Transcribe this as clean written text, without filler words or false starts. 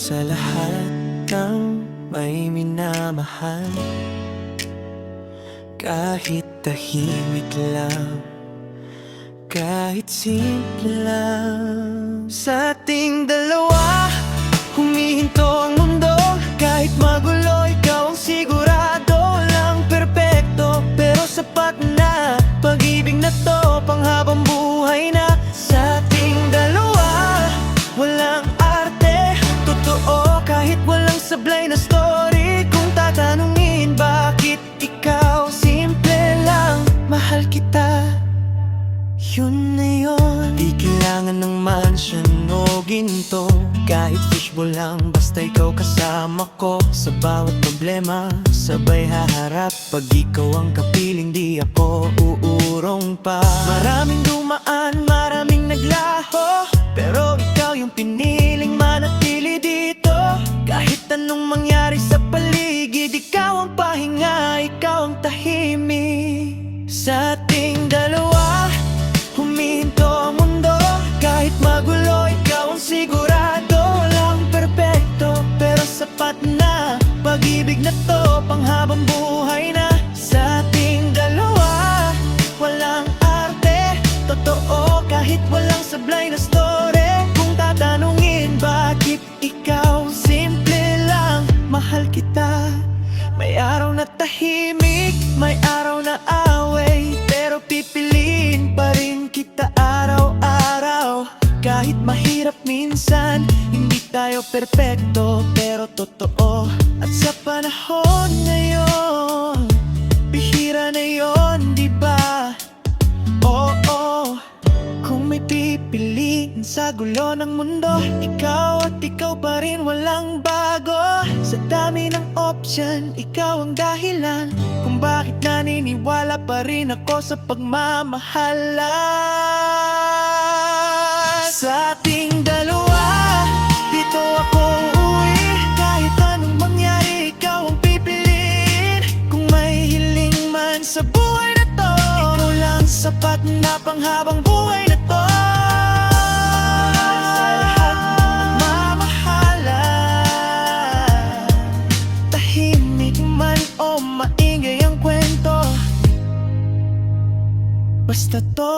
sa lahat ng may minamahal. Kahit tahimik lang, kahit simple lang. Sa ating dalawa, humihinto ang mundo. Kahit magulo, ikaw ang sigurado lang perpekto, pero sapat na pag-ibig na to, panghabang buhay na. Sa ating dalawa, walang arte, totoo kahit walang sablay na story. Kung tatanungin bakit ikaw, simple lang, mahal kita, yun na yun. Di kailangan ng mansion o ginto, kahit fishbowl lang, basta ikaw kasama ko. Sa bawat problema, sabay haharap. Pag ikaw ang kapiling, di ako uurong pa. Maraming dumaan, maraming naglaho, pero ikaw yung piniling manatili dito. Kahit anong mangyari sa paligid, ikaw ang pahinga, ikaw ang tahimik. Sa ating dalawa, huminto ang mundo. Kahit magulo, ikaw ang sigurado lang perpekto, pero sapat na pag-ibig na to, panghabang buhay na. Sa ating dalawa, walang arte, totoo kahit walang sablay na story. Kung tatanungin bakit ikaw, simple lang, mahal kita. May araw na tahimik, may araw na away, pero pipiliin pa rin kita araw-araw. Kahit mahirap minsan, hindi tayo perpekto, pero totoo. At sa panahon ngayon, bihira na yon, di ba? Oo, kung may pipiliin sa gulo ng mundo, ikaw at ikaw pa rin, walang bago. Sa dami ng option, ikaw ang dahilan kung bakit naniniwala pa rin ako sa pagmamahalan. Sa ating dalawa, dito ako uuwi. Kahit anong mangyari, ikaw ang pipiliin. Kung may hiling man sa buhay na to, ikaw lang sapat na panghabang buhay na to. Sa lahat ng mamahalan, tahimik man o maingay ang kwento, basta to